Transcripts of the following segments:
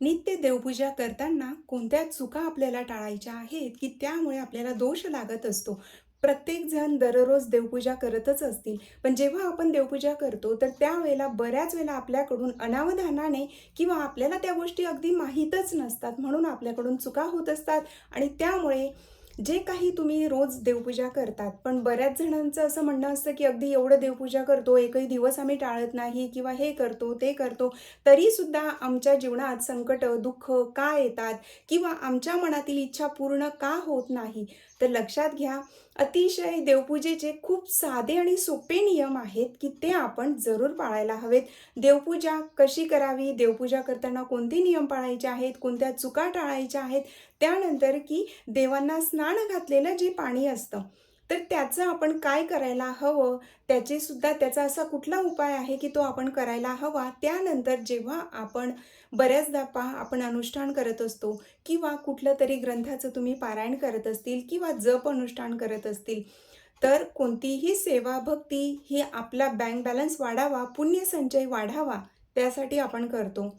नित्य देवपूजा करताना कोणत्या चुका आपल्याला टाळायच्या आहेत, की त्यामुळे आपल्याला दोष लागत असतो. प्रत्येकजण दररोज देवपूजा करतच असतील, पण जेव्हा आपण देवपूजा करतो, तर त्यावेळेला बऱ्याच वेळेला आपल्याकडून अनावधानाने किंवा आपल्याला त्या गोष्टी अगदी माहीतच नसतात, म्हणून आपल्याकडून चुका होत असतात आणि त्यामुळे जे काही तुम्ही रोज देवपूजा करतात, पण बऱ्याच जणांचं असं म्हणणं असतं, की अगदी एवढं देवपूजा करतो, एकही दिवस आम्ही टाळत नाही किंवा हे करतो, ते करतो, तरीसुद्धा आमच्या जीवनात संकटं, दुःख का येतात किंवा आमच्या मनातील इच्छा पूर्ण का होत नाही? तर लक्षात घ्या, अतिशय देवपूजेचे खूप साधे आणि सोपे नियम आहेत, की ते आपण जरूर पाळायला हवेत. देवपूजा कशी करावी? देवपूजा करताना कोणते नियम पाळायचे आहेत? कोणत्या चुका टाळायच्या आहेत? त्यानंतर की देवांना स्नान घातलेलं जे पाणी असतं, तर त्याचं आपण काय करायला हवं? त्याचा असा कुठला उपाय आहे, की तो आपण करायला हवा? त्यानंतर जेव्हा आपण बऱ्याचदा पहा आपण अनुष्ठान करत असतो किंवा कुठलं तरी ग्रंथाचं तुम्ही पारायण करत असतील किंवा जप अनुष्ठान करत असतील, तर कोणतीही सेवा, भक्ती ही आपला बँक बॅलन्स वाढावा, पुण्यसंचय वाढावा, त्यासाठी आपण करतो.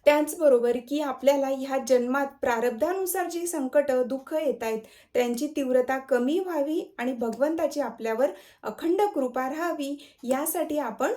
त्याचबरोबर की आपल्याला ह्या जन्मात प्रारब्धानुसार जी संकटं, दुःख येत आहेत, त्यांची तीव्रता कमी व्हावी आणि भगवंताची आपल्यावर अखंड कृपा राहावी, यासाठी आपण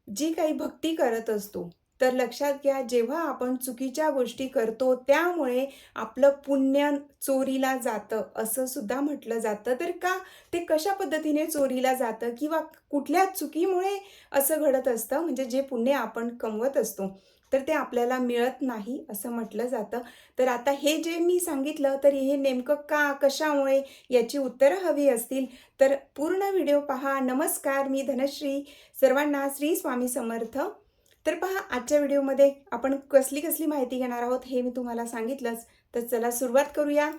जी काही भक्ती करत असतो. तर लक्षात घ्या, जेव्हा आपण चुकीच्या गोष्टी करतो, त्यामुळे आपलं पुण्य चोरीला जातं, असं सुद्धा म्हटलं जातं. तर का? ते कशा पद्धतीने चोरीला जातं किंवा कुठल्या चुकीमुळे असं घडत असतं, म्हणजे जे पुण्य आपण कमवत असतो, तर ते आपल्याला मिळत नाही, असं म्हटलं जातं. तर आता हे जे मी सांगितलं, तर हे नेमकं का, कशामुळे, याची उत्तरं हवी असतील, तर पूर्ण व्हिडिओ पहा. नमस्कार, मी धनश्री. सर्वांना श्री स्वामी समर्थ. तर पहा, आजच्या व्हिडिओमध्ये आपण कसली माहिती घेणार आहोत हे मी तुम्हाला सांगितलंच. तर चला सुरुवात करूया.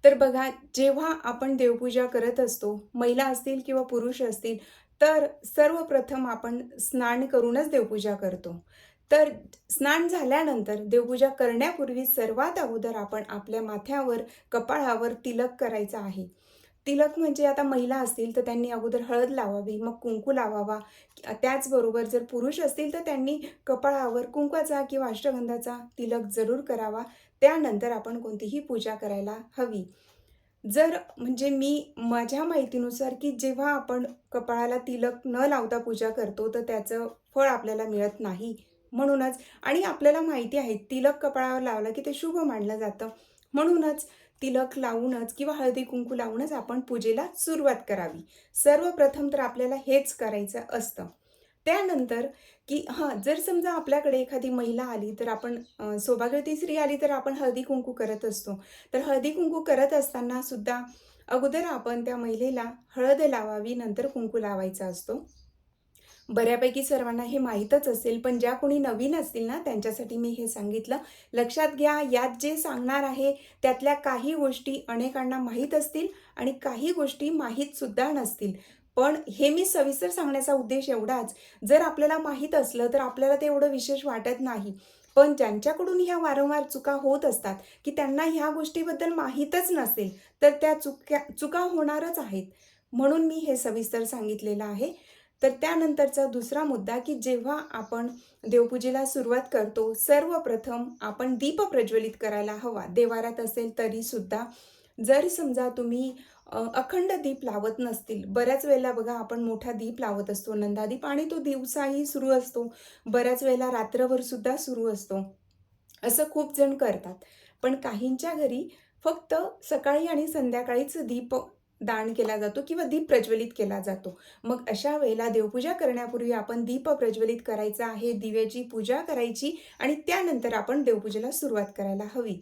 तर बघा, जेव्हा आपण देवपूजा करत असतो, महिला असतील किंवा पुरुष असतील, तर सर्वप्रथम आपण स्नान करूनच देवपूजा करतो. तर स्नान झाल्यानंतर देवपूजा करण्यापूर्वी सर्वात अगोदर आपण आपल्या माथ्यावर, कपाळावर तिलक करायचा आहे. तिलक म्हणजे आता महिला असतील तर त्यांनी अगोदर हळद लावावी, मग कुंकू लावावा. त्याचबरोबर जर पुरुष असतील तर त्यांनी कपाळावर कुंकवाचा किंवा अष्टगंधाचा तिलक जरूर करावा. त्यानंतर आपण कोणतीही पूजा करायला हवी. जर म्हणजे मी माझ्या माहितीनुसार की जेव्हा आपण कपाळाला तिलक न लावता पूजा करतो, तर त्याचं फळ आपल्याला मिळत नाही. म्हणूनच आणि आपल्याला माहिती आहे तिलक कपाळावर लावलं की ते शुभ मानलं जातं. म्हणूनच तिलक लावूनच किंवा हळदी-कुंकू लावूनच आपण पूजेला सुरुवात करावी. सर्वप्रथम तर आपल्याला हेच करायचं असतं. त्यानंतर की जर समजा आपल्याकडे एखादी महिला आली, तर आपण सौभाग्यवती स्त्री आली, तर आपण हळदी-कुंकू करत असतो. तर हळदी-कुंकू करत असताना सुद्धा अगोदर आपण त्या महिलेला हळद लावावी, नंतर कुंकू लावायचा असतो. बऱ्यापैकी सर्वांना हे माहीतच असेल, पण ज्या कोणी नवीन असतील ना, त्यांच्यासाठी मी हे सांगितलं. लक्षात घ्या, यात जे सांगणार आहे, त्यातल्या काही गोष्टी अनेकांना माहीत असतील आणि काही गोष्टी माहीतसुद्धा नसतील. पण हे मी सविस्तर सांगण्याचा उद्देश एवढाच, जर आपल्याला माहीत असलं, तर आपल्याला ते एवढं विशेष वाटत नाही. पण ज्यांच्याकडून ह्या वारंवार चुका होत असतात, की त्यांना ह्या गोष्टीबद्दल माहीतच नसेल, तर त्या चुका होणारच आहेत. म्हणून मी हे सविस्तर सांगितलेलं आहे. तर त्यानंतरचा दुसरा मुद्दा, की जेव्हा आपण देवपूजेला सुरुवात करतो, सर्वप्रथम आपण दीप प्रज्वलित करायला हवा. देवाऱ्यात असेल तरीसुद्धा. जर समजा तुम्ही अखंड दीप लावत नसतील, बऱ्याच वेळेला बघा आपण मोठा दीप लावत असतो, नंदादीप, आणि तो दिवसाही सुरू असतो. बऱ्याच वेळेला रात्रभर सुद्धा सुरू असतो. असं खूप जण करतात. पण काहींच्या घरी फक्त सकाळी आणि संध्याकाळीच दीप दान केला जातो किंवा दीप प्रज्वलित केला जातो. मग अशा वेळेला देवपूजा करण्यापूर्वी आपण दीप प्रज्वलित करायचा आहे, दिव्याची पूजा करायची आणि त्यानंतर आपण देवपूजेला सुरुवात करायला हवी.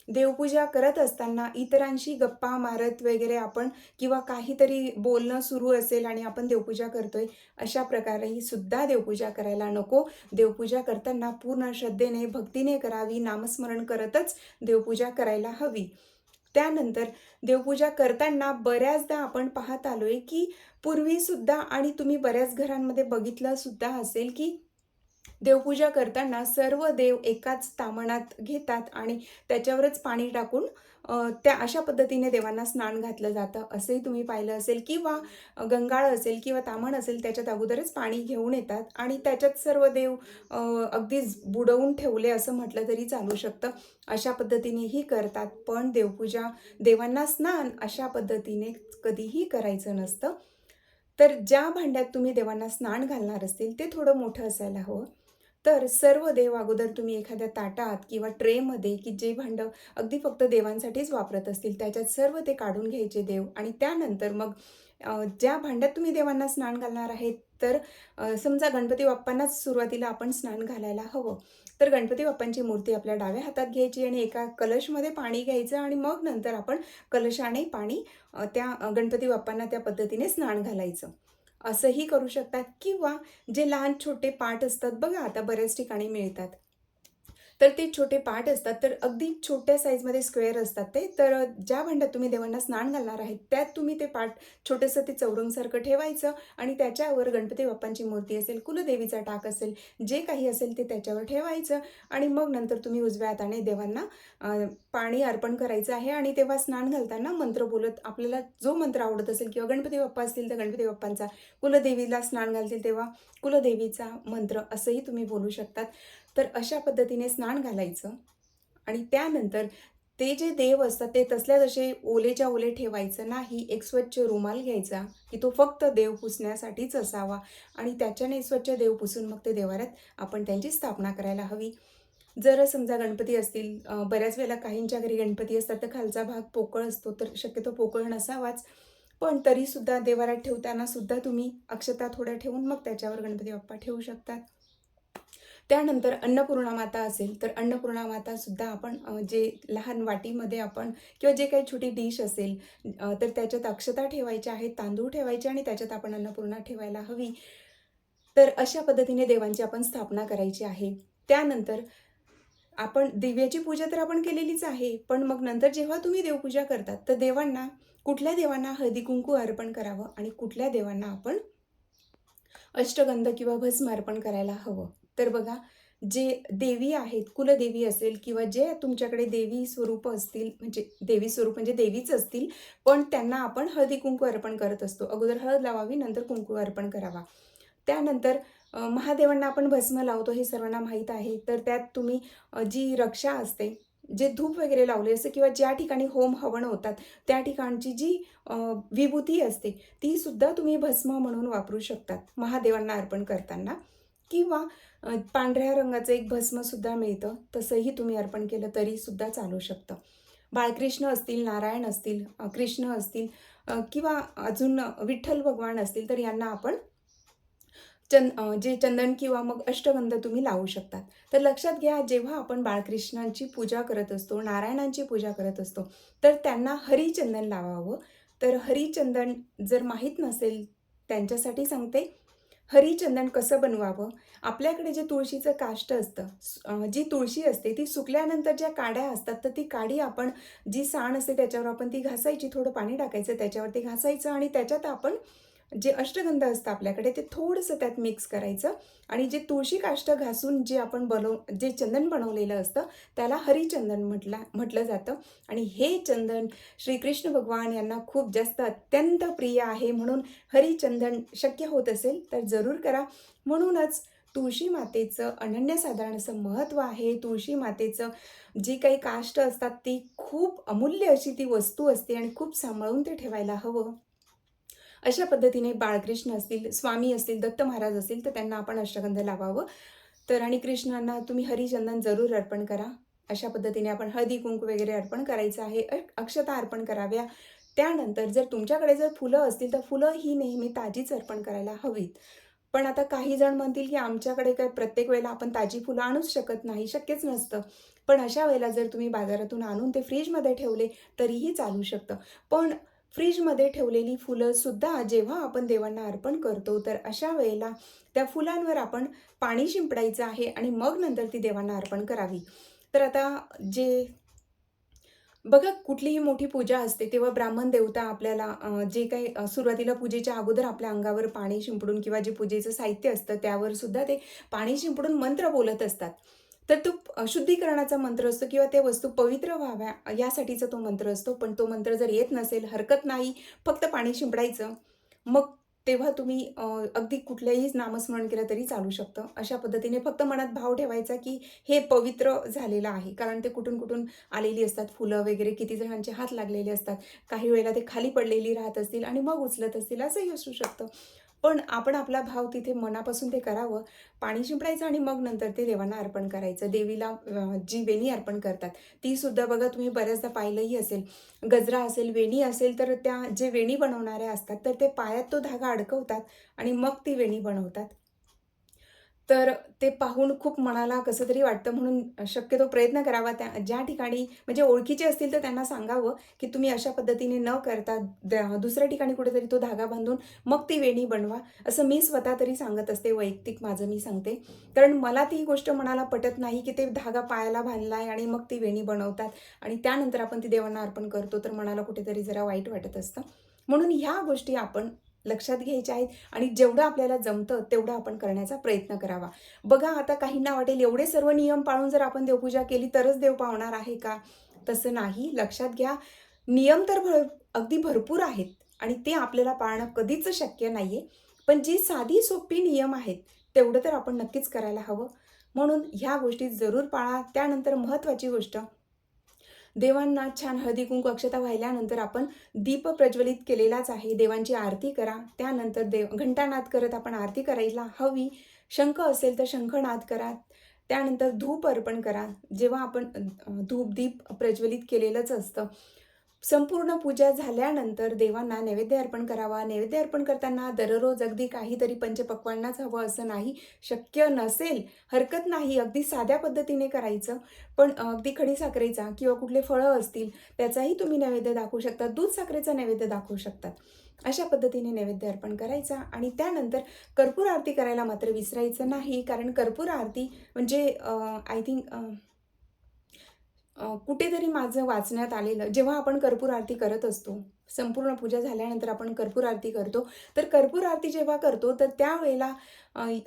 देवपूजा करत असताना इतरांशी गप्पा मारत वगैरे आपण किंवा काहीतरी बोलणं सुरू असेल आणि आपण देवपूजा करतोय, अशा प्रकारेही सुद्धा देवपूजा करायला नको. देवपूजा करताना पूर्ण श्रद्धेने, भक्तीने करावी, नामस्मरण करतच देवपूजा करायला हवी. त्यानंतर देवपूजा करताना बऱ्याचदा आपण पाहत आलोय, की पूर्वीसुद्धा आणि तुम्ही बऱ्याच घरांमध्ये बघितलं सुद्धा असेल, की देवपूजा करताना सर्व देव एकाच ताम्हणात घेतात आणि त्याच्यावरच पाणी टाकून त्या अशा पद्धतीने देवांना स्नान घातलं जातं, असंही तुम्ही पाहिलं असेल. किंवा गंगाळ असेल किंवा ताम्हण असेल त्याच्यात अगोदरच पाणी घेऊन येतात आणि त्याच्यात सर्व देव अ, अगदीच बुडवून ठेवले असं म्हटलं तरी चालू शकतं. अशा पद्धतीनेही करतात. पण देवपूजा, देवांना स्नान अशा पद्धतीने कधीही करायचं नसतं. तर ज्या भांड्यात तुम्ही देवांना स्नान घालणार असतील ते थोडं मोठं असायला हवं. तर सर्व देव अगोदर तुम्ही एखाद्या ताटात किंवा ट्रेमध्ये, की जे भांडं अगदी फक्त देवांसाठीच वापरत असतील त्याच्यात सर्व ते काढून घ्यायचे देव. आणि त्यानंतर मग ज्या भांड्यात तुम्ही देवांना स्नान घालणार आहेत, तर समजा गणपती बाप्पांनाच सुरुवातीला आपण स्नान घालायला हवं. तर गणपती बाप्पांची मूर्ती आपल्या डाव्या हातात घ्यायची आणि एका कलशमध्ये पाणी घ्यायचं आणि मग नंतर आपण कलशाने पाणी त्या गणपती बाप्पांना त्या पद्धतीने स्नान घालायचं. असंही करू शकतात. किंवा जे लहान छोटे पाट असतात बघा, आता बऱ्याच ठिकाणी मिळतात. तर ते छोटे पाट असतात, तर अगदी छोट्या साईजमध्ये स्क्वेअर असतात ते. तर ज्या भांड्यात तुम्ही देवांना स्नान घालणार आहेत, त्यात तुम्ही ते पाट छोटंसं ते चौरंगसारखं ठेवायचं आणि त्याच्यावर गणपती बाप्पांची मूर्ती असेल, कुलदेवीचा टाक असेल, जे काही असेल ते त्याच्यावर ठेवायचं. आणि मग नंतर तुम्ही उजव्या हाताने देवांना पाणी अर्पण करायचं आहे आणि तेव्हा स्नान घालताना मंत्र बोलत, आपल्याला जो मंत्र आवडत असेल किंवा गणपती बाप्पा असतील तर गणपती बाप्पांचा, कुलदेवीला स्नान घालतील तेव्हा कुलदेवीचा मंत्र असंही तुम्ही बोलू शकतात. तर अशा पद्धतीने स्नान घालायचं आणि त्यानंतर ते जे देव असतात ते तसल्या तसे ओलेच्या ओले ठेवायचं नाही. एक स्वच्छ रुमाल घ्यायचा, की तो फक्त देव पुसण्यासाठीच असावा आणि त्याच्याने स्वच्छ देव पुसून मग ते देवाऱ्यात आपण त्यांची स्थापना करायला हवी. जर समजा गणपती असतील, बऱ्याच वेळेला काहींच्या घरी गणपती असतात तर खालचा भाग पोकळ असतो, तर शक्यतो पोकळ नसावाच. पण तरीसुद्धा देवाऱ्यात ठेवताना सुद्धा तुम्ही अक्षता थोड्या ठेवून मग त्याच्यावर गणपती बाप्पा ठेवू शकतात. त्यानंतर अन्नपूर्णा माता असेल, तर अन्नपूर्णा मातासुद्धा आपण जे लहान वाटीमध्ये आपण किंवा जे काही छोटी डिश असेल, तर त्याच्यात अक्षता ठेवायच्या आहेत, तांदूळ ठेवायचे आणि त्याच्यात आपण अन्नपूर्णा ठेवायला हवी. तर अशा पद्धतीने देवांची आपण स्थापना करायची आहे. त्यानंतर आपण दिव्याची पूजा तर आपण केलेलीच आहे. पण मग नंतर जेव्हा तुम्ही देवपूजा करतात, तर देवांना, कुठल्या देवांना हळदी-कुंकू अर्पण करावं आणि कुठल्या देवांना आपण अष्टगंध किंवा भस्म अर्पण करायला हवं. तर बघा, जे देवी आहेत, कुलदेवी असेल किंवा जे तुमच्याकडे देवी स्वरूप असतील, म्हणजे देवी स्वरूप म्हणजे देवीच असतील, पण त्यांना आपण हळदी-कुंकू अर्पण करत असतो. अगोदर हळद लावावी, नंतर कुंकू अर्पण करावा. त्यानंतर महादेवांना आपण भस्म लावतो हे सर्वांना माहीत आहे. तर त्यात तुम्ही जी रक्षा असते, जे धूप वगैरे लावले असते किंवा ज्या ठिकाणी होम हवन होतात, त्या ठिकाणची जी अ, विभूती असते, ती सुद्धा तुम्ही भस्म म्हणून वापरू शकतात महादेवांना अर्पण करताना. किंवा पांढऱ्या रंगाचं एक भस्मसुद्धा मिळतं, तसंही तुम्ही अर्पण केलं तरीसुद्धा चालू शकतं. बाळकृष्ण असतील, नारायण असतील, कृष्ण असतील, किंवा अजून विठ्ठल भगवान असतील, तर यांना आपण जे चंदन किंवा मग अष्टगंध तुम्ही लावू शकतात. तर लक्षात घ्या, जेव्हा आपण बाळकृष्णांची पूजा करत असतो, नारायणांची पूजा करत असतो, तर त्यांना हरिचंदन लावावं. तर हरिचंदन जर माहीत नसेल त्यांच्यासाठी सांगते. हरिचंदन कसं बनवावं? आपल्याकडे जे तुळशीचं काष्ट असतं, जी तुळशी असते ती सुकल्यानंतर ज्या काड्या असतात, तर ती काडी आपण, जी साण असते त्याच्यावर आपण ती घासायची, थोडं पाणी टाकायचं त्याच्यावरती घासायचं आणि त्याच्यात आपण जे अष्टगंध असतं आपल्याकडे ते थोडंसं त्यात मिक्स करायचं आणि जे तुळशी काष्ट घासून जे आपण जे चंदन बनवलेलं असतं त्याला हरिचंदन म्हटलं जातं. आणि हे चंदन श्रीकृष्ण भगवान यांना खूप जास्त अत्यंत प्रिय आहे, म्हणून हरिचंदन शक्य होत असेल तर जरूर करा. म्हणूनच तुळशी मातेचं अनन्यसाधारण असं महत्त्व आहे. तुळशी मातेचं जी काही काष्ट असतात ती खूप अमूल्य अशी ती वस्तू असते आणि खूप सांभाळून ते ठेवायला हवं. अशा पद्धतीने बाळकृष्ण असतील, स्वामी असतील, दत्त महाराज असतील, तर त्यांना आपण अष्टगंध लावावं. तर आणि कृष्णांना तुम्ही हरिचंदन जरूर अर्पण करा. अशा पद्धतीने आपण हळदी-कुंकू वगैरे अर्पण करायचं आहे. अक्षता अर्पण कराव्या. त्यानंतर जर तुमच्याकडे जर फुलं असतील, तर फुलं ही नेहमी ताजीच अर्पण करायला हवीत. पण आता काही जण म्हणतील, की आमच्याकडे काय प्रत्येक वेळेला आपण ताजी फुलं आणूच शकत नाही, शक्यच नसतं. पण अशा वेळेला जर तुम्ही बाजारातून आणून ते फ्रिजमध्ये ठेवले, तरीही चालू शकतं. पण फ्रिजमध्ये ठेवलेली फुलंसुद्धा जेव्हा आपण देवांना अर्पण करतो, तर अशा वेळेला त्या फुलांवर आपण पाणी शिंपडायचं आहे आणि मग नंतर ती देवांना अर्पण करावी. तर आता जे बघा, कुठलीही मोठी पूजा असते तेव्हा ब्राह्मण देवता आपल्याला जे काही सुरुवातीला पूजेच्या अगोदर आपल्या अंगावर पाणी शिंपडून किंवा जे पूजेचं साहित्य असतं त्यावर सुद्धा ते पाणी शिंपडून मंत्र बोलत असतात. तर तो शुद्धीकरणाचा मंत्र असतो किंवा त्या वस्तू पवित्र व्हाव्या यासाठीचा तो मंत्र असतो. पण तो मंत्र जर येत नसेल, हरकत नाही, फक्त पाणी शिंपडायचं. मग तेव्हा तुम्ही अगदी कुठल्याही नामस्मरण केलं तरी चालू शकतं. अशा पद्धतीने फक्त मनात भाव ठेवायचा, की हे पवित्र झालेलं आहे. कारण ते कुठून-कुठून आलेली असतात फुलं वगैरे, किती जणांचे हात लागलेले असतात. काही वेळेला ते खाली पडलेली राहत असतील आणि मग उचलत असतील, असंही असू शकतं. पण आपण आपला भाव तिथे मनापासून ते करावं. पाणी शिंपडायचं आणि मग नंतर ते देवांना अर्पण करायचं. देवीला जी वेणी अर्पण करतात, ती सुद्धा बघा तुम्ही बऱ्याचदा पाहिलंही असेल. गजरा असेल, वेणी असेल, तर त्या जे वेणी बनवणाऱ्या असतात, तर ते पायात तो धागा अडकवतात आणि मग ती वेणी बनवतात. तर ते पाहून खूप मनाला कसं तरी वाटतं म्हणून शक्यतो प्रयत्न करावा त्या ज्या ठिकाणी म्हणजे ओळखीचे असतील तर त्यांना सांगावं, की तुम्ही अशा पद्धतीने न करता दुसऱ्या ठिकाणी कुठेतरी तो धागा बांधून मग ती वेणी बनवा. असं मी स्वतः तरी सांगत असते, वैयक्तिक माझं मी सांगते. कारण मला ती गोष्ट मनाला पटत नाही, की ते धागा पायाला बांधलाय आणि मग ती वेणी बनवतात आणि त्यानंतर आपण ती देवांना अर्पण करतो, तर मनाला कुठेतरी जरा वाईट वाटत असतं. म्हणून ह्या गोष्टी आपण लक्षात घ्यायच्या आहेत आणि जेवढं आपल्याला जमतं तेवढं आपण करण्याचा प्रयत्न करावा. बघा आता काहींना वाटेल एवढे सर्व नियम पाळून जर आपण देवपूजा केली तरच देव पावणार आहे का? तसं नाही. लक्षात घ्या, नियम तर अगदी भरपूर आहेत आणि ते आपल्याला पाळणं कधीच शक्य नाहीये. पण जी साधी सोपी नियम आहेत, तेवढं तर आपण नक्कीच करायला हवं. म्हणून ह्या गोष्टी जरूर पाळा. त्यानंतर महत्त्वाची गोष्ट देवांना छान हळदी-कुंकू, अक्षता वाहिल्यानंतर आपण दीप प्रज्वलित केलेलाच आहे. देवांची आरती करा. त्यानंतर घंटानाद करत आपण आरती करायला हवी. शंख असेल तर शंखनाद करा. त्यानंतर धूप अर्पण करा. जेव्हा आपण धूप-दीप प्रज्वलित केलेलंच असतं. संपूर्ण पूजा झाल्यानंतर देवांना नैवेद्य अर्पण करावा. नैवेद्य अर्पण करताना दररोज अगदी काहीतरी पंचपक्वान्नच हवं असं नाही. शक्य नसेल, हरकत नाही, अगदी साध्या पद्धतीने करायचं. पण अगदी खडीसाखरेचा किंवा कुठले फळं असतील, त्याचाही तुम्ही नैवेद्य दाखवू शकता. दूध साखरेचा नैवेद्य दाखवू शकतात. अशा पद्धतीने नैवेद्य अर्पण करायचा आणि त्यानंतर कर्पूर आरती करायला मात्र विसरायचं नाही. कारण कर्पूर आरती म्हणजे आय थिंक कुठेतरी माझं वाचण्यात आलेलं, जेव्हा आपण कर्पूर आरती करत असतो, संपूर्ण पूजा झाल्यानंतर आपण कर्पूर आरती करतो. तर कर्पूर आरती जेव्हा करतो, तर त्यावेळेला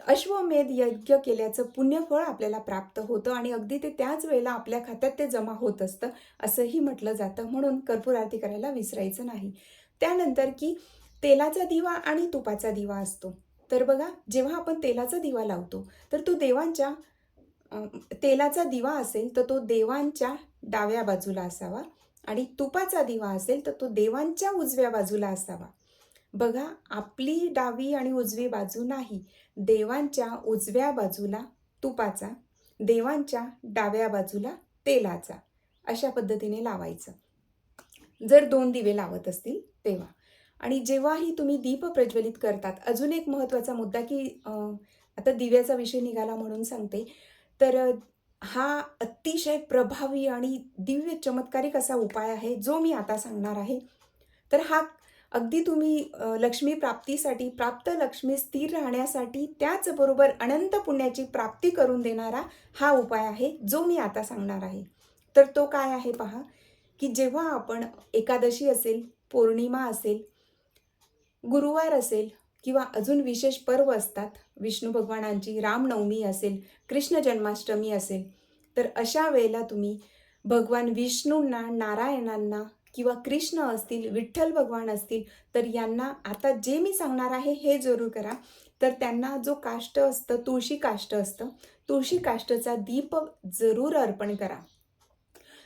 अश्वमेध यज्ञ केल्याचं पुण्यफळ आपल्याला प्राप्त होतं आणि अगदी ते त्याच वेळेला आपल्या खात्यात ते जमा होत असतं, असंही म्हटलं जातं. म्हणून कर्पूर आरती करायला विसरायचं नाही. त्यानंतर की तेलाचा दिवा आणि तुपाचा दिवा असतो. तर बघा, जेव्हा आपण तेलाचा दिवा लावतो, तर तो देवांच्या अ, तेलाचा दिवा असेल तर तो देवांच्या डाव्या बाजूला असावा आणि तुपाचा दिवा असेल तर तो देवांच्या उजव्या बाजूला असावा. बघा, आपली डावी आणि उजवी बाजू नाही. देवांच्या उजव्या बाजूला तुपाचा, देवांच्या डाव्या बाजूला तेलाचा. अशा पद्धतीने लावायचं. जर 2 दिवे लावत असतील तेव्हा. आणि जेव्हाही तुम्ही दीप प्रज्वलित करतात, अजून एक महत्त्वाचा मुद्दा की आता दिव्याचा विषय निघाला म्हणून सांगते. तर हा अतिशय प्रभावी आणि दिव्य चमत्कारिक असा उपाय आहे, जो मी आता सांगणार आहे. तर हा अगदी तुम्ही लक्ष्मी प्राप्तीसाठी, प्राप्त लक्ष्मी स्थिर राहण्यासाठी, त्याचबरोबर अनंत पुण्याची प्राप्ती करून देणारा हा उपाय आहे, जो मी आता सांगणार आहे. तर तो काय आहे पहा, की जेव्हा आपण एकादशी असेल, पौर्णिमा असेल, गुरुवार असेल किंवा अजून विशेष पर्व असतात, विष्णू भगवानांची रामनवमी असेल, कृष्ण जन्माष्टमी असेल, तर अशा वेळेला तुम्ही भगवान विष्णूंना, नारायणांना किंवा कृष्ण असतील, विठ्ठल भगवान असतील, तर यांना आता जे मी सांगणार आहे हे जरूर करा. तर त्यांना जो काष्ट असतं, तुळशी काष्ट असतं, तुळशी काष्टाचा दीप जरूर अर्पण करा.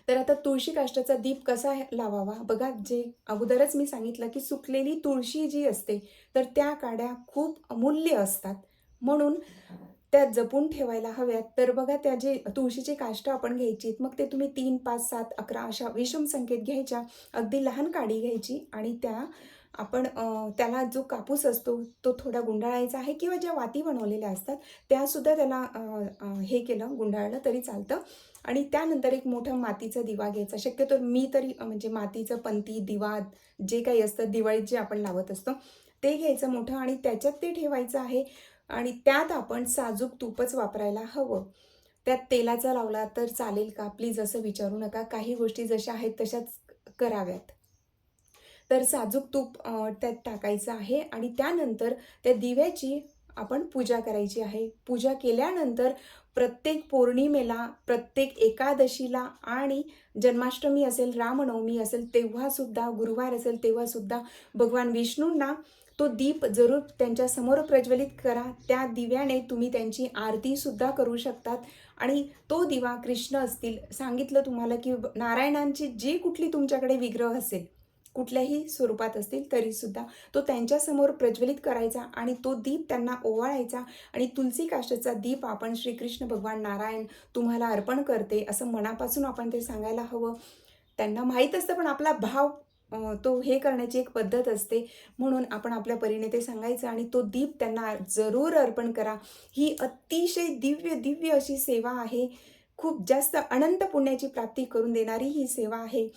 तर आता तुळशी काष्टाचा दीप कसा लावावा? बघा, जे अगोदरच मी सांगितलं, की सुकलेली तुळशी जी असते, तर त्या काड्या खूप अमूल्य असतात. म्हणून त्या जपून ठेवायला हव्यात. तर बघा, त्या जे तुळशीची काष्ट आपण घ्यायची, मग ते तुम्ही 3, 5, 7, 11 अशा विषम संख्येत घ्यायच्या. अगदी लहान काडी घ्यायची आणि त्या आपण त्याला जो कापूस असतो, तो थोडा गुंडाळायचा आहे किंवा ज्या वाती बनवलेल्या असतात, त्यासुद्धा त्याला अ, अ, हे केलं, गुंडाळलं तरी चालतं. आणि त्यानंतर एक मोठा मातीचा दिवा घ्यायचा. शक्यतो मी तरी म्हणजे मातीचं पंती, दिवा जे काही असतं दिवाळीत जे आपण लावत असतो, ते घ्यायचं मोठं आणि त्याच्यात ते ठेवायचं आहे आणि त्यात आपण साजूक तूपच वापरायला हवं. त्यात तेलाचा लावला तर चालेल का? प्लीज असं विचारू नका. काही गोष्टी जशा आहेत तशाच कराव्यात. तर साजूक तूप त्यात टाकायचं आहे आणि त्यानंतर त्या दिव्याची आपण पूजा करायची आहे. पूजा केल्यानंतर प्रत्येक पौर्णिमेला, प्रत्येक एकादशीला आणि जन्माष्टमी असेल, रामनवमी असेल, तेव्हासुद्धा गुरुवार असेल, तेव्हासुद्धा भगवान विष्णूंना तो दीप जरूर त्यांच्यासमोर प्रज्वलित करा. त्या दिव्याने तुम्ही त्यांची आरतीसुद्धा करू शकतात आणि तो दिवा कृष्ण असतील, सांगितलं तुम्हाला की नारायणांची जी कुठली तुमच्याकडे विग्रह असेल, कुठल्याही स्वरूपात असतील तरीसुद्धा तो त्यांच्यासमोर प्रज्वलित करायचा आणि तो दीप त्यांना ओवाळायचा आणि तुलसी काष्टाचा दीप आपण श्रीकृष्ण भगवान नारायण तुम्हाला अर्पण करते, असं मनापासून आपण ते सांगायला हवं. त्यांना माहीत असतं, पण आपला भाव तो हे करण्याची एक पद्धत असते. म्हणून आपण आपल्या परीने ते सांगायचं आणि तो दीप त्यांना जरूर अर्पण करा. ही अतिशय दिव्य अशी सेवा आहे. खूप जास्त अनंत पुण्याची प्राप्ती करून देणारी ही सेवा आहे.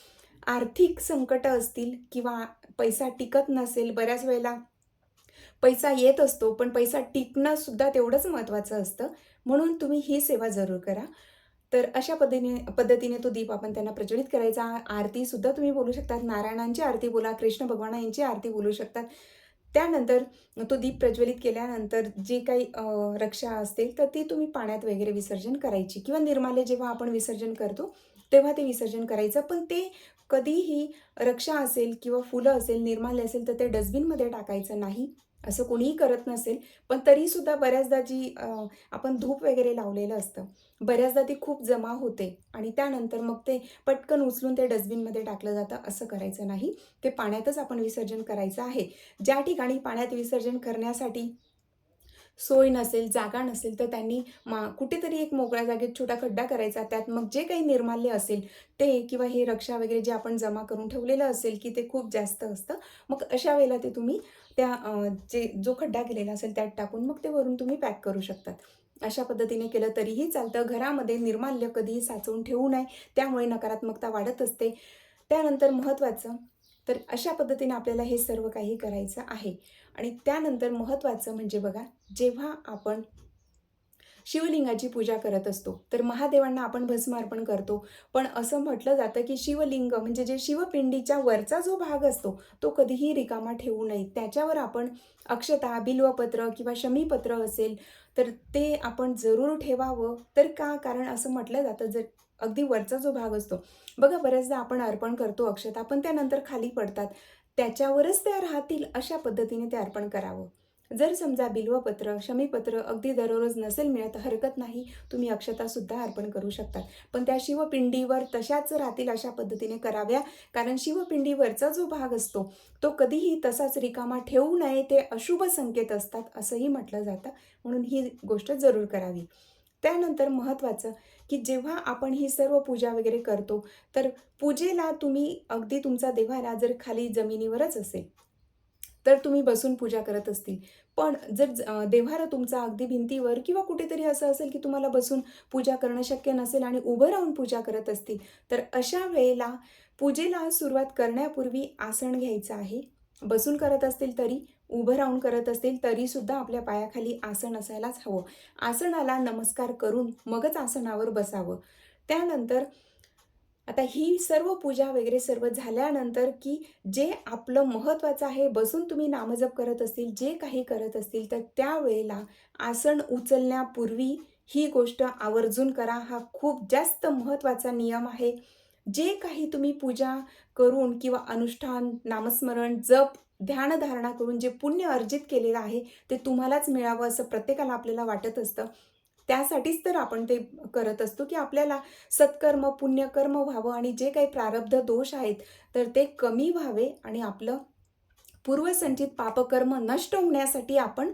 आर्थिक संकटं असतील किंवा पैसा टिकत नसेल, बऱ्याच वेळेला पैसा येत असतो, पण पैसा टिकणं सुद्धा तेवढंच महत्त्वाचं असतं. म्हणून तुम्ही ही सेवा जरूर करा. तर अशा पद्धतीने तो दीप आपण त्यांना प्रज्वलित करायचा. आरतीसुद्धा तुम्ही बोलू शकतात. नारायणांची आरती बोला, कृष्ण भगवानांची आरती बोलू शकतात. त्यानंतर तो दीप प्रज्वलित केल्यानंतर जे काही रक्षा असते, तर ती तुम्ही पाण्यात वगैरे विसर्जन करायची किंवा निर्माल्य जेव्हा आपण विसर्जन करतो, तेव्हा ते विसर्जन करायचं. पण ते कधीही रक्षा असेल किंवा फुलं असेल, निर्माल्य असेल, तर ते डस्टबिनमध्ये टाकायचं नाही. असं कोणीही करत नसेल. पण तरीसुद्धा बऱ्याचदा जी आपण धूप वगैरे लावलेलं असतं, बऱ्याचदा ती खूप जमा होते आणि त्यानंतर मग ते पटकन उचलून ते डस्टबिनमध्ये टाकलं जातं. असं करायचं नाही. ते पाण्यातच आपण विसर्जन करायचं आहे. ज्या ठिकाणी पाण्यात विसर्जन करण्यासाठी सोय नसेल, जागा नसेल, तर त्यांनी कुठेतरी एक मोकळ्या जागेत छोटा खड्डा करायचा. त्यात मग जे काही निर्माल्य असेल ते किंवा हे रक्षा वगैरे जे आपण जमा करून ठेवलेलं असेल, की ते खूप जास्त असतं. मग अशा वेळेला ते तुम्ही त्या जो खड्डा केलेला असेल त्यात टाकून मग ते वरून तुम्ही पॅक करू शकतात. अशा पद्धतीने केलं तरीही चालतं. घरामध्ये निर्माल्य कधीही साचवून ठेवू नये. त्यामुळे नकारात्मकता वाढत असते. त्यानंतर महत्त्वाचं, तर अशा पद्धतीने आपल्याला हे सर्व काही करायचं आहे. आणि त्यानंतर महत्त्वाचं म्हणजे बघा, जेव्हा आपण शिवलिंगाची पूजा करत असतो, तर महादेवांना आपण भस्म अर्पण करतो. पण असं म्हटलं जातं, की शिवलिंग म्हणजे जे शिवपिंडीच्या वरचा जो भाग असतो, तो कधीही रिकामा ठेवू नये. त्याच्यावर आपण अक्षता, बिल्वपत्र किंवा शमीपत्र असेल, तर ते आपण जरूर ठेवावं. तर का? कारण असं म्हटलं जातं, जर अगदी वरचा जो भाग असतो, बघा बऱ्याचदा आपण अर्पण करतो अक्षता, पण त्यानंतर खाली पडतात. त्याच्यावरच त्या राहतील अशा पद्धतीने ते अर्पण करावं. जर समजा बिल्वपत्र, शमीपत्र अगदी दररोज नसेल मिळत, हरकत नाही. तुम्ही अक्षतासुद्धा अर्पण करू शकतात. पण त्या शिवपिंडीवर तशाच राहतील अशा पद्धतीने कराव्या. कारण शिवपिंडीवरचा जो भाग असतो, तो कधीही तसाच रिकामा ठेवू नये. ते अशुभ संकेत असतात असंही म्हटलं जातं. म्हणून ही गोष्ट जरूर करावी. त्यानंतर महत्त्वाचं, की जेव्हा आपण ही सर्व पूजा वगैरे करतो, तर पूजेला तुम्ही अगदी तुमचा देव्हारा जर खाली जमिनीवरच असेल, तर तुम्ही बसून पूजा करत असतील. पण जर देव्हारा तुमचा अगदी भिंतीवर किंवा कुठेतरी असं असेल, की तुम्हाला बसून पूजा करणं शक्य नसेल आणि उभं राहून पूजा करत असतील, तर अशा वेळेला पूजेला सुरुवात करण्यापूर्वी आसन घ्यायचं आहे. बसून करत असतील तरी, उभं राहून करत असतील तरीसुद्धा आपल्या पायाखाली आसन असायलाच हवं. आसनाला नमस्कार करून मगच आसनावर बसावं. त्यानंतर आता ही सर्व पूजा वगैरे सर्व झाल्यानंतर, की जे आपलं महत्त्वाचं आहे, बसून तुम्ही नामजप करत असतील, जे काही करत असतील, तर त्यावेळेला आसन उचलण्यापूर्वी ही गोष्ट आवर्जून करा. हा खूप जास्त महत्त्वाचा नियम आहे. जे काही तुम्ही पूजा करून किंवा अनुष्ठान, नामस्मरण, जप, ध्यानधारणा करून जे पुण्य अर्जित केलेलं आहे, ते तुम्हालाच मिळावं असं प्रत्येकाला आपल्याला वाटत असतं. त्यासाठीच तर आपण ते करत असतो, की आपल्याला सत्कर्म, पुण्यकर्म व्हावं आणि जे काही प्रारब्ध दोष आहेत, तर ते कमी व्हावे आणि आपलं पूर्वसंचित पापकर्म नष्ट होण्यासाठी आपण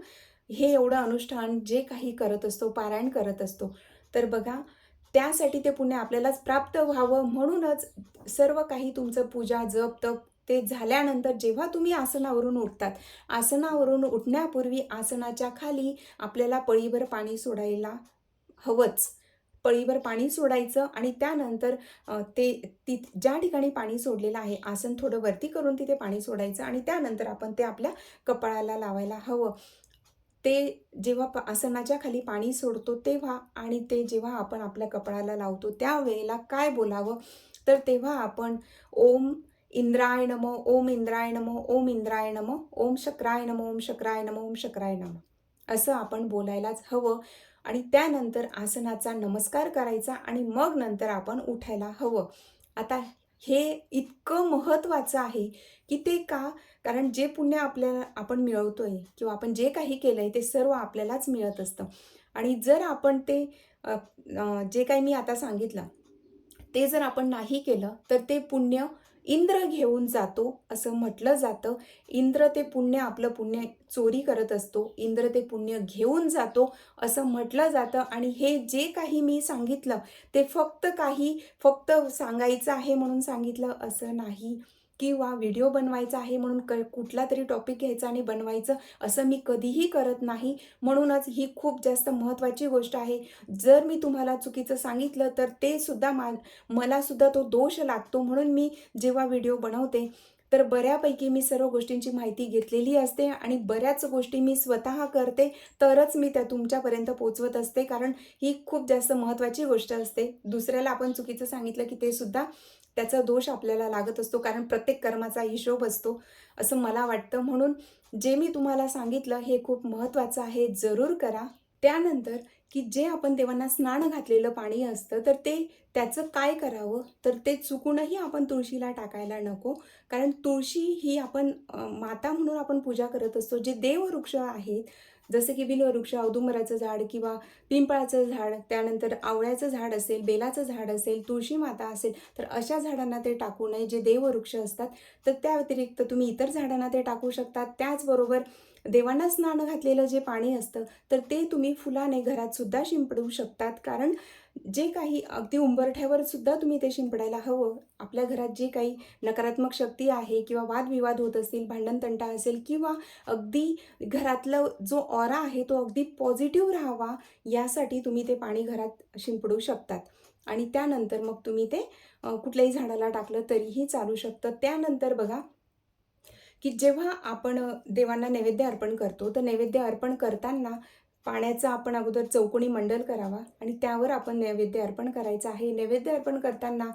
हे एवढं अनुष्ठान जे काही करत असतो, पारायण करत असतो. तर बघा, त्यासाठी ते पुण्य आपल्यालाच प्राप्त व्हावं म्हणूनच सर्व काही तुमचं पूजा, जप, तप ते झाल्यानंतर जेव्हा तुम्ही आसनावरून उठतात, आसनावरून उठण्यापूर्वी आसनाच्या खाली आपल्याला पळीभर पाणी सोडायला हवंच. पळीभर पाणी सोडायचं आणि त्यानंतर ते ज्या ठिकाणी पाणी सोडलेलं आहे, आसन थोडं वरती करून तिथे पाणी सोडायचं आणि त्यानंतर आपण ते आपल्या कपाळाला लावायला हवं. ते जेव्हा आसनाच्या खाली पाणी सोडतो तेव्हा आणि ते जेव्हा आपण आपल्या कपाळाला लावतो त्यावेळेला काय बोलावं, तर तेव्हा आपण ओम इंद्राय नमः, ओम इंद्राय नमः, ओम इंद्राय नमः, ओम शक्राय नमः, ओम शक्राय नमः, ओम शक्राय नमः असं आपण बोलायलाच हवं. आणि त्यानंतर आसनाचा नमस्कार करायचा आणि मग नंतर आपण उठायला हवं. आता हे इतकं महत्त्वाचं आहे, की ते का? कारण जे पुण्य आपल्याला आपण मिळवतोय किंवा आपण जे काही केलंय ते सर्व आपल्यालाच मिळत असतं. आणि जर आपण ते अ, अ, जे काही मी आता सांगितलं, ते जर आपण नाही केलं, तर ते पुण्य इंद्र घेऊन जातो असं म्हटलं जातं. इंद्र ते पुण्य आपलं पुण्य चोरी करत असतो. इंद्र ते पुण्य घेऊन जातो असं म्हटलं जातं आणि हे जे काही मी सांगितलं, ते फक्त सांगायचं आहे म्हणून सांगितलं असं नाही किंवा व्हिडिओ बनवायचा आहे म्हणून कुठला तरी टॉपिक घ्यायचा आणि बनवायचं असं मी कधीही करत नाही. म्हणूनच ही खूप जास्त महत्त्वाची गोष्ट आहे. जर मी तुम्हाला चुकीचं सांगितलं, तर ते सुद्धा मला सुद्धा तो दोष लागतो. म्हणून मी जेव्हा व्हिडिओ बनवते, तर बऱ्यापैकी मी सर्व गोष्टींची माहिती घेतलेली असते आणि बऱ्याच गोष्टी मी स्वतः करते, तरच मी त्या तुमच्यापर्यंत पोहोचवत असते. कारण ही खूप जास्त महत्त्वाची गोष्ट असते. दुसऱ्याला आपण चुकीचं सांगितलं, की ते सुद्धा त्याचा दोष आपल्याला लागत असतो. कारण प्रत्येक कर्माचा हिशोब असतो, असं मला वाटतं. म्हणून जे मी तुम्हाला सांगितलं हे खूप महत्त्वाचं आहे. जरूर करा. त्यानंतर की जे आपण देवांना स्नान घातलेलं पाणी असतं, तर ते त्याचं काय करावं? तर ते चुकूनही आपण तुळशीला टाकायला नको. कारण तुळशी ही आपण माता म्हणून आपण पूजा करत असतो. जे देववृक्ष आहेत, जसे की बिल्ववृक्ष, औदुंबराचं झाड किंवा पिंपळाचं झाड, त्यानंतर आवळ्याचं झाड असेल, बेलाचं झाड असेल, तुळशी माता असेल, तर अशा झाडांना ते टाकू नये, जे देववृक्ष असतात. तर त्या व्यतिरिक्त तुम्ही इतर झाडांना ते टाकू शकता. त्याचबरोबर देवांना स्नान घातलेलं जे पाणी असतं, तर ते तुम्ही फुलाने घरात सुद्धा शिंपडू शकतात. कारण जे काही अगदी उंबरठ्यावर सुद्धा तुम्ही ते शिंपडायला हवं. आपल्या घरात जे काही नकारात्मक शक्ती आहे किंवा वादविवाद होत असतील, भांडण-तंटा असेल किंवा अगदी घरातला जो ऑरा आहे तो अगदी पॉझिटिव्ह राहावा, यासाठी तुम्ही ते पाणी घरात शिंपडू शकतात. आणि त्यानंतर मग तुम्ही ते कुठल्याही झाडाला टाकलं तरीही चालू शकतं. त्यानंतर बघा, की जेव्हा आपण देवांना नैवेद्य अर्पण करतो, तर नैवेद्य अर्पण करताना पाण्याचा आपण अगोदर चौकोनी मंडल करावा आणि त्यावर आपण नैवेद्य अर्पण करायचं आहे. नैवेद्य अर्पण करताना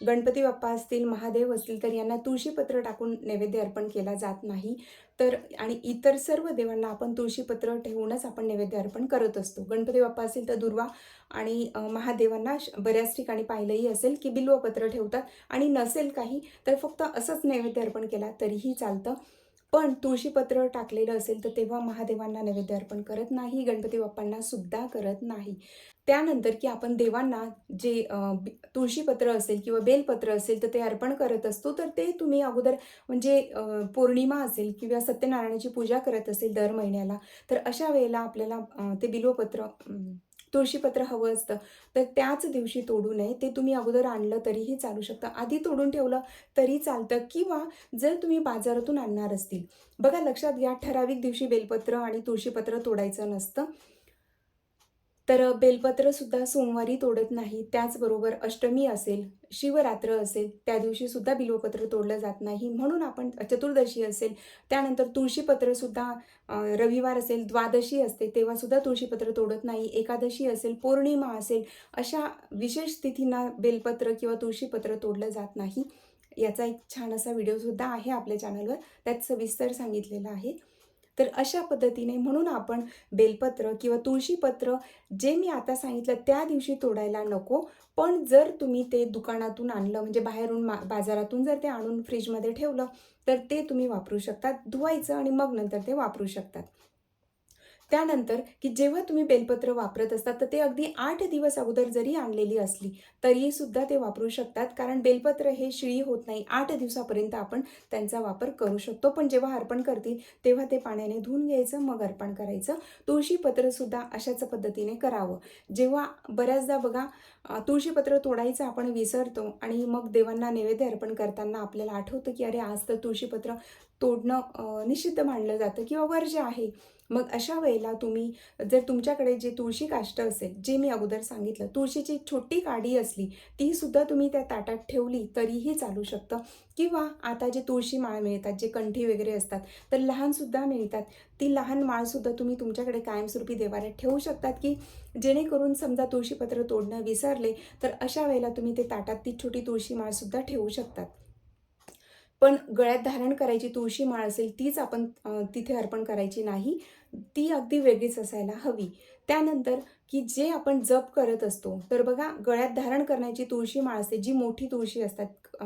गणपती बाप्पा असतील, महादेव असतील, तर यांना तुळशीपत्र टाकून नैवेद्य अर्पण केला जात नाही. तर आणि इतर सर्व देवांना आपण तुळशीपत्र ठेवूनच आपण नैवेद्य अर्पण करत असतो. गणपती बाप्पा असेल तर दुर्वा आणि महादेवांना बऱ्याच ठिकाणी पाहिलंही असेल, की बिल्वपत्र ठेवतात आणि नसेल काही तर फक्त असंच नैवेद्य अर्पण केला तरीही चालतं. पण तुळशीपत्र टाकलेलं असेल तर तेव्हा महादेवांना नैवेद्य अर्पण करत नाही, गणपती बाप्पांना सुद्धा करत नाही. त्यानंतर की आपण देवांना जे तुळशीपत्र असेल किंवा बेलपत्र असेल तर ते अर्पण करत असतो. तर ते तुम्ही अगोदर म्हणजे पौर्णिमा असेल किंवा सत्यनारायणाची पूजा करत असेल दर महिन्याला, तर अशा वेळेला आपल्याला ते बिल्वपत्र तुळशीपत्र हवं असतं. तर त्याच दिवशी तोडू नये. ते तुम्ही अगोदर आणलं तरीही चालू शकतं. आधी तोडून ठेवलं तरी चालतं किंवा जर तुम्ही बाजारातून आणणार असतील, बघा लक्षात घ्या ठराविक दिवशी बेलपत्र आणि तुळशीपत्र तोडायचं नसतं. तर बेलपत्रसुद्धा सोमवारी तोडत नाही. त्याचबरोबर अष्टमी असेल, शिवरात्र असेल, त्या दिवशीसुद्धा बिल्वपत्र तोडलं जात नाही. म्हणून आपण चतुर्दशी असेल, त्यानंतर तुळशीपत्रसुद्धा रविवार असेल, द्वादशी असते, तेव्हासुद्धा तुळशीपत्र तोडत नाही. एकादशी असेल, पौर्णिमा असेल, अशा विशेष तिथींना बेलपत्र किंवा तुळशीपत्र तोडलं जात नाही. याचा एक छान असा व्हिडिओसुद्धा आहे आपल्या चॅनलवर, त्यात सविस्तर सांगितलेलं आहे. तर अशा पद्धतीने म्हणून आपण बेलपत्र किंवा तुळशीपत्र जे मी आता सांगितलं त्या दिवशी तोडायला नको. पण जर तुम्ही ते दुकानातून आणलं म्हणजे बाहेरून बाजारातून जर ते आणून फ्रीजमध्ये ठेवलं, तर ते तुम्ही वापरू शकतात. धुवायचं आणि मग नंतर ते वापरू शकतात. त्यानंतर की जेव्हा तुम्ही बेलपत्र वापरत असतात, तर ते अगदी 8 दिवस अगोदर जरी आणलेली असली, तरीसुद्धा ते वापरू शकतात. कारण बेलपत्र हे शिळी होत नाही. 8 दिवसापर्यंत आपण त्यांचा वापर करू शकतो. पण जेव्हा अर्पण करतील, तेव्हा ते पाण्याने धुवून घ्यायचं, मग अर्पण करायचं. तुळशीपत्रसुद्धा अशाच पद्धतीने करावं. जेव्हा बऱ्याचदा बघा तुळशीपत्र तोडायचं आपण विसरतो आणि मग देवांना नैवेद्य अर्पण करताना आपल्याला आठवतं, की अरे आज तर तुळशीपत्र तोडणं निषिद्ध मानलं जातं किंवा वर्ज्य आहे. मग अशा वेळेला तुम्ही जर तुमच्याकडे जे तुळशी काष्ट असेल, जे मी अगोदर सांगितलं, तुळशीची एक छोटी काडी असली, तीसुद्धा तुम्ही त्या ताटात ठेवली तरीही चालू शकतं. किंवा आता जे तुळशी माळ मिळतात, जे कंठी वगैरे असतात, तर लहानसुद्धा मिळतात. ती लहान माळसुद्धा तुम्ही तुमच्याकडे कायमस्वरूपी देवाऱ्यात ठेवू शकतात, की जेणेकरून समजा तुळशीपत्र तोडणं विसरले, तर अशा वेळेला तुम्ही ते ताटात ती छोटी तुळशी माळसुद्धा ठेवू शकतात. पण गळ्यात धारण करायची तुळशी माळ असेल तीच आपण तिथे अर्पण करायची नाही. ती अगदी वेगळीच असायला हवी. त्यानंतर की जे आपण जप करत असतो, तर बघा गळ्यात धारण करण्याची तुळशी माळ असते, जी मोठी तुळशी असतात,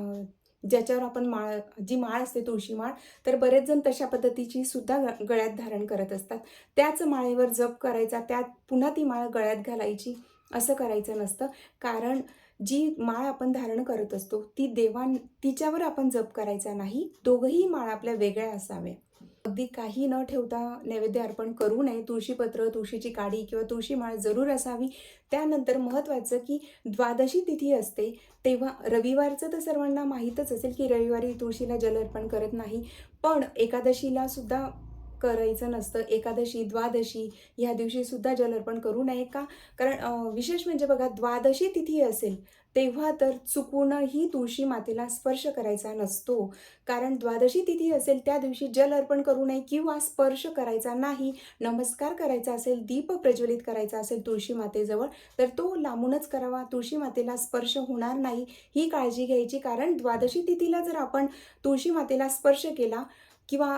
ज्याच्यावर आपण जी माळ असते तुळशी माळ, तर बरेच जण तशा पद्धतीची सुद्धा गळ्यात धारण करत असतात. त्याच माळेवर जप करायचा, त्यात पुन्हा ती माळ गळ्यात घालायची, असं करायचं नसतं. कारण जी माळ आपण धारण करत असतो, तिच्यावर आपण जप करायचा नाही. दोघंही माळ आपल्या वेगळ्या असाव्या. अगदी काही न ठेवता नैवेद्य अर्पण करू नये. तुळशीपत्र, तुळशीची काडी किंवा तुळशी माळ जरूर असावी. त्यानंतर महत्त्वाचं की द्वादशी तिथी असते, तेव्हा रविवारचं तर सर्वांना माहीतच असेल की रविवारी तुळशीला जल अर्पण करत नाही. पण एकादशीला सुद्धा करायचं नसतं. एकादशी, द्वादशी ह्या दिवशी सुद्धा जल अर्पण करू नये. का? कारण विशेष म्हणजे बघा द्वादशी तिथी असेल, तेव्हा तर चुकूनही तुळशी मातेला स्पर्श करायचा नसतो. कारण द्वादशी तिथी असेल त्या दिवशी जल अर्पण करू नये किंवा स्पर्श करायचा नाही. नमस्कार करायचा असेल, दीप प्रज्वलित करायचा असेल तुळशी मातेजवळ, तर तो लांबूनच करावा. तुळशी मातेला स्पर्श होणार नाही, ही काळजी घ्यायची. कारण द्वादशी तिथीला जर आपण तुळशी मातेला स्पर्श केला किंवा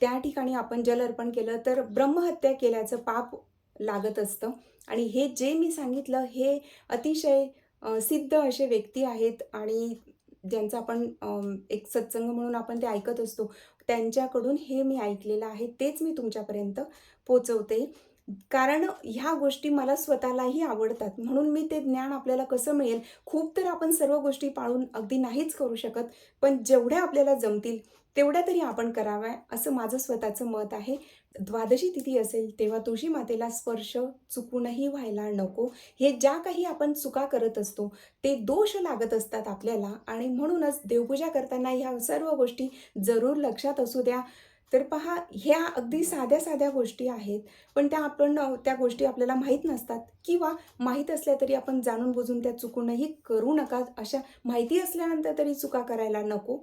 त्या ठिकाणी आपण जल अर्पण केलं, तर ब्रह्महत्या केल्याचं पाप लागत असतं. आणि हे जे मी सांगितलं हे अतिशय सिद्ध असे व्यक्ती आहेत आणि ज्यांचा आपण एक सत्संग म्हणून आपण ते ऐकत असतो. त्यांच्याकडून हे मी ऐकलेलं आहे. तेच मी तुमच्यापर्यंत पोहोचवते. कारण ह्या गोष्टी मला स्वतःलाही आवडतात. म्हणून मी ते ज्ञान आपल्याला कसं मिळेल? खूप तर आपण सर्व गोष्टी पाळून अगदी नाहीच करू शकत. पण जेवढ्या आपल्याला जमतील तेवढ्या तरी आपण कराव्या, असं माझं स्वतःचं मत आहे. द्वादशी तिथी असेल तेव्हा तुळशी मातेला स्पर्श चुकूनही व्हायला नको. हे ज्या काही आपण चुका करत असतो, ते दोष लागत असतात आपल्याला आणि म्हणूनच देवपूजा करताना ह्या सर्व गोष्टी जरूर लक्षात असू द्या. तर पहा, ह्या अगदी साध्या-साध्या गोष्टी आहेत, पण त्या गोष्टी आपल्याला माहीत नसतात किंवा माहीत असल्या तरी आपण जाणून-बुजून त्या चुकूनही करू नका. अशा माहिती असल्यानंतर तरी चुका करायला नको.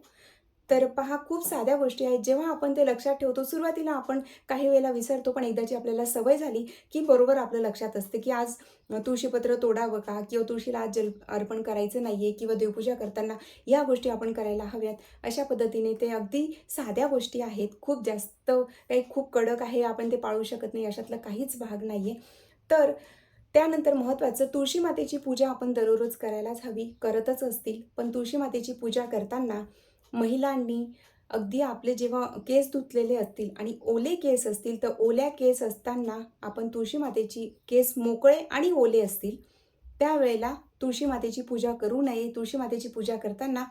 तर पहा, खूप साध्या गोष्टी आहेत. जेव्हा आपण ते लक्षात ठेवतो, सुरुवातीला आपण काही वेळेला विसरतो, पण एकदाची आपल्याला सवय झाली, की बरोबर आपलं लक्षात असते, की आज तुळशीपत्र तोडावं का? किंवा तुळशीला आज जल अर्पण करायचं नाहीये किंवा देवपूजा करताना या गोष्टी आपण करायला हव्यात. अशा पद्धतीने ते अगदी साध्या गोष्टी आहेत. खूप जास्त काही खूप कडक आहे, आपण ते पाळू शकत नाही, अशातला काहीच भाग नाहीये. तर त्यानंतर महत्त्वाचं, तुळशी मातेची पूजा आपण दररोज करायलाच हवी, करतच असतील. पण तुळशी मातेची पूजा करताना महिलांनी अगदी आपले जेव्हा केस धुतलेले असतील आणि ओले केस असतील, तर ओल्या केस असताना आपण तुळशी मातेची केस मोकळे आणि ओले असतील, त्यावेळेला तुळशी मातेची पूजा करू नये. तुळशी मातेची पूजा करताना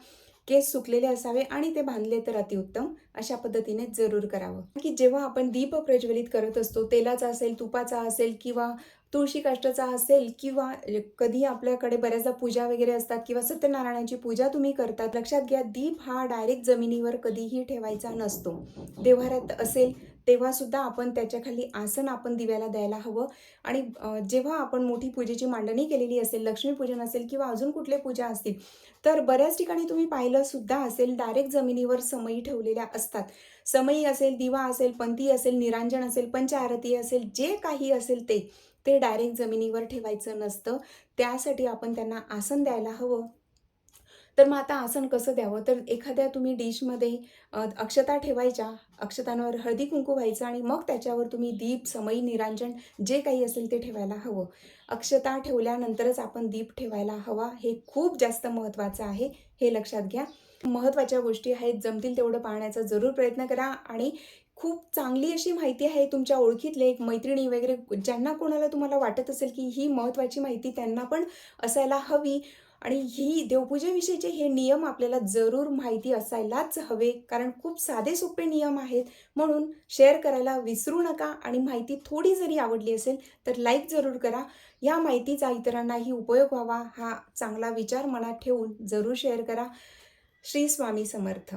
केस सुकलेले असावे आणि ते बांधले तर अतिउत्तम. अशा पद्धतीने जरूर करावं. की जेव्हा आपण दीप प्रज्वलित करत असतो, तेलाचा असेल, तुपाचा असेल किंवा तुळशी काष्टाचा असेल किंवा कधी आपल्याकडे बऱ्याचदा पूजा वगैरे असतात किंवा सत्यनारायणाची पूजा तुम्ही करतात. लक्षात घ्या, दीप हा डायरेक्ट जमिनीवर कधीही ठेवायचा नसतो. देव्हाऱ्यात असेल तेव्हासुद्धा आपण त्याच्याखाली आसन आपण दिव्याला द्यायला हवं. आणि जेव्हा आपण मोठी पूजेची मांडणी केलेली असेल, लक्ष्मीपूजन असेल किंवा अजून कुठल्या पूजा असतील, तर बऱ्याच ठिकाणी तुम्ही पाहिलं सुद्धा असेल, डायरेक्ट जमिनीवर समई ठेवलेल्या असतात. समई असेल, दिवा असेल, पंथी असेल, निरांजन असेल, पंचआरती असेल, जे काही असेल ते डायरेक्ट जमिनीवर ठेवायचं नसतं. त्यासाठी आपण त्यांना आसन द्यायला हवं. तर मग आता आसन कसं द्यावं? तर एखाद्या तुम्ही डिशमध्ये अक्षता ठेवायच्या, अक्षतांवर हळदी-कुंकू व्हायचं आणि मग त्याच्यावर तुम्ही दीप, समई, निरांजन जे काही असेल ते ठेवायला हवं. अक्षता ठेवल्यानंतरच आपण दीप ठेवायला हवा. हे खूप जास्त महत्त्वाचं आहे, हे लक्षात घ्या. महत्त्वाच्या गोष्टी आहेत, जमतील तेवढं पाळण्याचा जरूर प्रयत्न करा. आणि खूप चांगली अशी माहिती आहे, तुमच्या ओळखीतले एक मैत्रिणी वगैरे ज्यांना कोणाला तुम्हाला वाटत असेल, की ही महत्त्वाची माहिती त्यांना पण असायला हवी आणि ही देवपूजेविषयीचे हे नियम आपल्याला जरूर माहिती असायलाच हवे. कारण खूप साधे सोपे नियम आहेत. म्हणून शेअर करायला विसरू नका आणि माहिती थोडी जरी आवडली असेल तर लाईक जरूर करा. या माहितीचा इतरांनाही उपयोग व्हावा हा चांगला विचार मनात ठेवून जरूर शेअर करा. श्री स्वामी समर्थ.